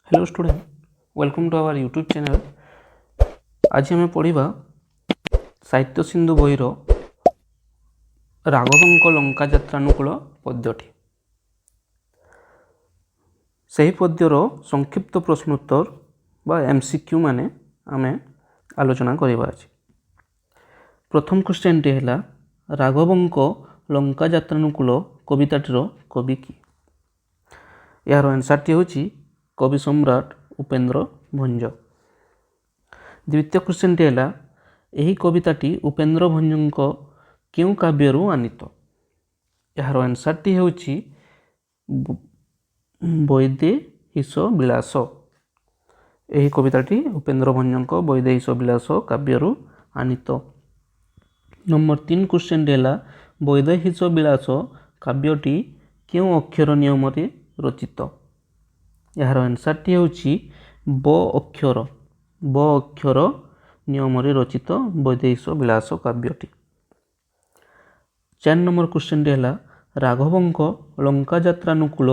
Hello student, welcome to our YouTube channel. आज आम पढ़ा साहित्य सिंधु बहीर राघवंक लंका यात्रानुकूल पद्यटी। से पद्यर संक्षिप्त प्रश्नोत्तर बा एमसीक्यू माने आमे आलोचना करबा अछि। प्रथम क्वेश्चन टी है राघवंक लंका यात्रानुकूल कविताटीर कवि की। यार आंसर टी होची कवि सम्राट उपेन्द्र भंज। द्वितीय क्वेश्चन टी है यही कविताटी उपेन्द्र भंजक क्यों काव्यरू आनीत। यार आंसर टी होची वैदेहीश विलास। यही कविताटी उपेन्द्र भंजक वैदेहीश विलास काव्यरू आनीत। नंबर 3 क्वेश्चन टी है वैदेहीश विलास काव्यटी क्यों अक्षर नियम रचित। यार आंसर टी होची ब अक्षर नियम रचित वैदेहीश विलास काव्यटी। 4 नंबर क्वेश्चन टी है राघवंक लंका यात्रानुकूल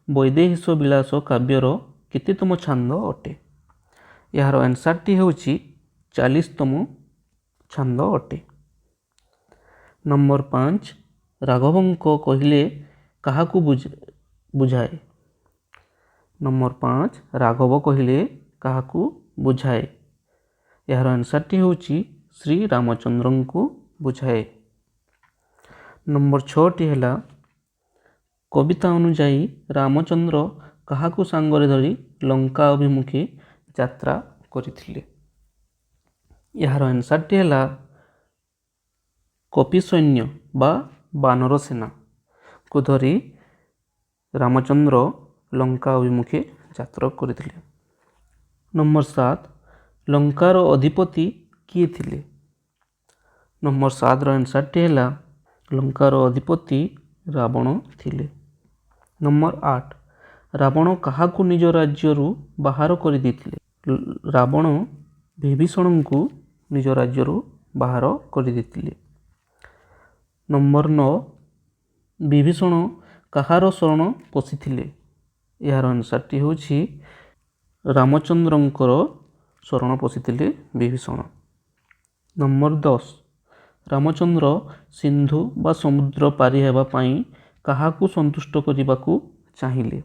वैदेहीश विलास काव्यर केतेतम छांद अटे। यार आंसर टी होची 40तम छांद अटे। नंबर 5 राघवंक कहले काहाकू बुझाए। नंबर 5 राघव कहले काहाकू बुझाए। यार आंसर टी होची श्री रामचंद्र को बुझाए। नंबर 6 टी है कविता अनुजाई रामचंद्र काहाकू सांगरे धरी लंका अभिमुखी यात्रा करथिले। यार आंसर टी है कपि सैन्य बा बानर सेना को धरी रामचंद्र लंका अभिमुखे यात्रा करथिले। नंबर 7 लंकार अधिपति किए थिले। नंबर 7 रो आंसर टी है लंकार अधिपति रावण थिले। नंबर 8 रावण काहाकू निज राज्यरू बाहर कर देथिले। रावण विभीषण को निज राज्यरू बाहर कर देथिले। नंबर 9 विभीषण काहार शरण पशिथिले। यार आंसर टी होची रामचंद्रंकर शरण पशिथिले विभीषण। नंबर 10 रामचंद्र सिंधु बा समुद्र पारी हेबा पई काहाकू संतुष्ट करिबाकू चाहिए।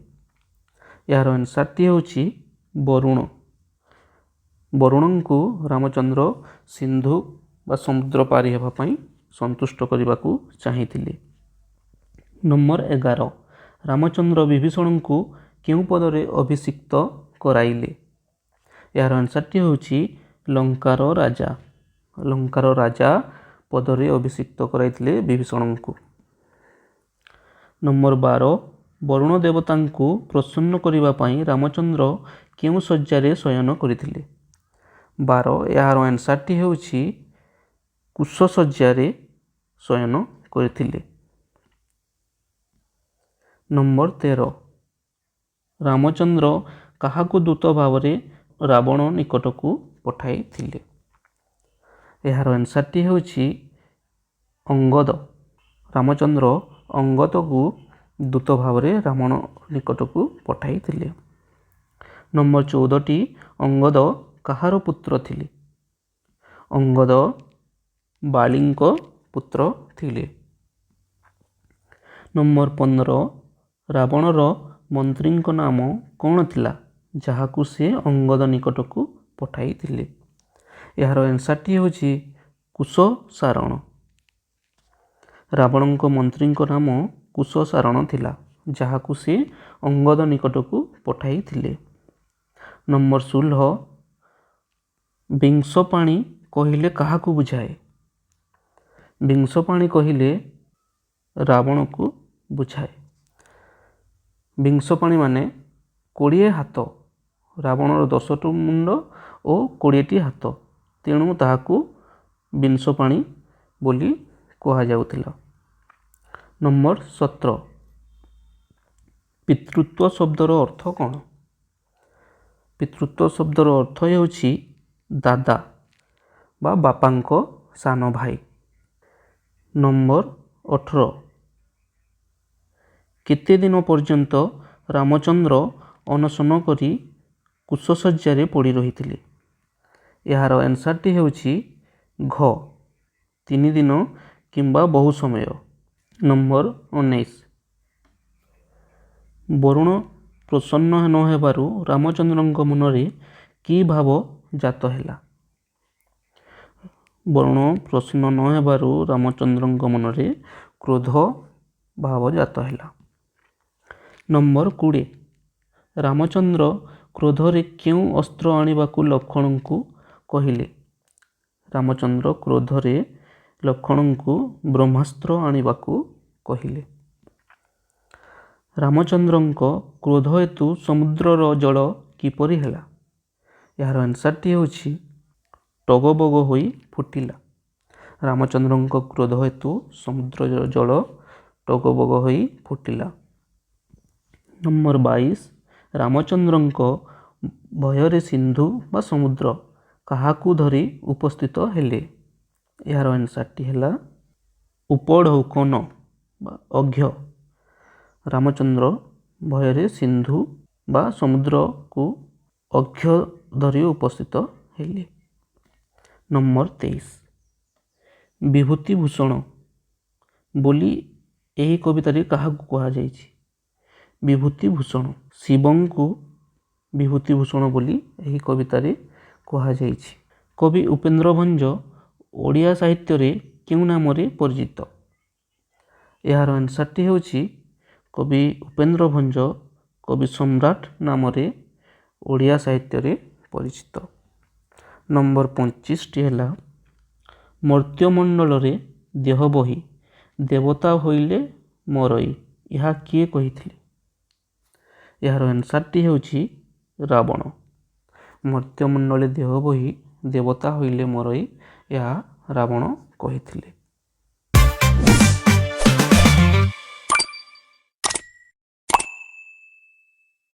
यार आंसर टी होची वरुण को रामचंद्र सिंधु बा समुद्र पारी हेबा पई संतुष्ट करिबाकू चाहिथिले। नंबर 11 रामचंद्र विभीषण को क्यों पदरे अभिषिक्त कराइले। यार आंसर टी होची लंकार राजा पदरे अभिषिक्त कराइथिले विभीषण को। नंबर 12 वरुण देवता को प्रसन्न करिबा पई रामचंद्र क्यों शय्यारे शयन करथिले। 12 यार आंसर टी होची कुश शय्यारे शयन करथिले। नंबर 13 रामचंद्र काहाकू दूत भाव रावण निकट को पठाई थिले। यार आंसर टी होची अंगद। रामचंद्र अंगद को दूत भाव रावण निकट को पठाई थिले। नंबर 14 अंगद काहार पुत्र थिले। अंगद बालींक पुत्र थिले। नंबर 15 रावणर मंत्री नाम कौन थिला जहाकू से अंगद निकट को पठाई थिले। यार आंसर टी होची कुश सारण। रावण मंत्री नाम कुश सारण थिला जहाकू से अंगद निकट को पठाई थिले। नंबर 16 विंशपाणी कहले काहाकू बुझाए। विंशपाणी कहले रावण को बुझाए। विंशपाणी माने 20 हाथ रावणर 10टी मुंड और 20टी हाथ तेणु ताहाकू विंशपाणी बोली कहा जाउथिला। नंबर 17 पितृत्व शब्दर अर्थ कौन। पितृत्व शब्दर अर्थ होची दादा बा बापांक सान भाई। नंबर 18 केते दिन पर्यंत रामचंद्र अनशन करी କୁଶଶଯ୍ୟାରେ ପଡ଼ି ରହିଥିଲେ। ଏହାର ଆନ୍ସର୍ଟି ହେଉଛି ଘ 3 ଦିନ କିମ୍ବା ବହୁ ସମୟ। ନମ୍ବର 19 ବରୁଣ ପ୍ରସନ୍ନ ନ ହେବାରୁ ରାମଚନ୍ଦ୍ରଙ୍କ ମନରେ କି ଭାବ ଜାତ ହେଲା? ବରୁଣ ପ୍ରସନ୍ନ ନ ହେବାରୁ ରାମଚନ୍ଦ୍ରଙ୍କ ମନରେ କ୍ରୋଧ ଭାବ ଜାତ ହେଲା। ନମ୍ବର 20 ରାମଚନ୍ଦ୍ର କ୍ରୋଧରେ କେଉଁ ଅସ୍ତ୍ର ଆଣିବାକୁ ଲକ୍ଷ୍ମଣଙ୍କୁ କହିଲେ? ରାମଚନ୍ଦ୍ର କ୍ରୋଧରେ ଲକ୍ଷ୍ମଣଙ୍କୁ ବ୍ରହ୍ମାସ୍ତ୍ର ଆଣିବାକୁ କହିଲେ। ରାମଚନ୍ଦ୍ରଙ୍କ କ୍ରୋଧ ହେତୁ ସମୁଦ୍ରର ଜଳ କିପରି ହେଲା? ଏହାର ଆନ୍ସର୍ଟି ହେଉଛି ଟଗବଗ ହୋଇ ଫୁଟିଲା। ରାମଚନ୍ଦ୍ରଙ୍କ କ୍ରୋଧ ହେତୁ ସମୁଦ୍ରର ଜଳ ଟଗବଗ ହୋଇ ଫୁଟିଲା। ନମ୍ବର 22 ରାମଚନ୍ଦ୍ରଙ୍କ ଭୟରେ ସିନ୍ଧୁ ବା ସମୁଦ୍ର କାହାକୁ ଧରି ଉପସ୍ଥିତ ହେଲେ? ଏହାର ଆନ୍ସର୍ଟି ହେଲା ଉପଢୌକନ ବା ଅଘ୍ୟ। ରାମଚନ୍ଦ୍ର ଭୟରେ ସିନ୍ଧୁ ବା ସମୁଦ୍ରକୁ ଅଘ୍ୟ ଧରି ଉପସ୍ଥିତ ହେଲେ। ନମ୍ବର 23 ବିଭୂତିଭୂଷଣ ବୋଲି ଏହି କବିତାରେ କାହାକୁ କୁହାଯାଇଛି? ବିଭୂତିଭୂଷଣ ଶିବଙ୍କୁ ବିଭୂତିଭୂଷଣ ବୋଲି ଏହି କବିତାରେ କୁହାଯାଇଛି। କବି ଉପେନ୍ଦ୍ର ଭଞ୍ଜ ଓଡ଼ିଆ ସାହିତ୍ୟରେ କେଉଁ ନାମରେ ପରିଚିତ? ଏହାର ଆନ୍ସର୍ଟି ହେଉଛି କବି ଉପେନ୍ଦ୍ର ଭଞ୍ଜ କବି ସମ୍ରାଟ ନାମରେ ଓଡ଼ିଆ ସାହିତ୍ୟରେ ପରିଚିତ। ନମ୍ବର 25ଟି ହେଲା ମର୍ତ୍ତ୍ୟମଣ୍ଡଳରେ ଦେହ ବହି ଦେବତା ହୋଇଲେ ମରଇ ଏହା କିଏ କହିଥିଲେ? ଏହାର ଆନ୍ସର୍ଟି ହେଉଛି ରାବଣ। ମର୍ତ୍ତ୍ୟମଣ୍ଡଳେ ଦେହ ବହି ଦେବତା ହୋଇଲେ ମରଇ ଏହା ରାବଣ କହିଥିଲେ।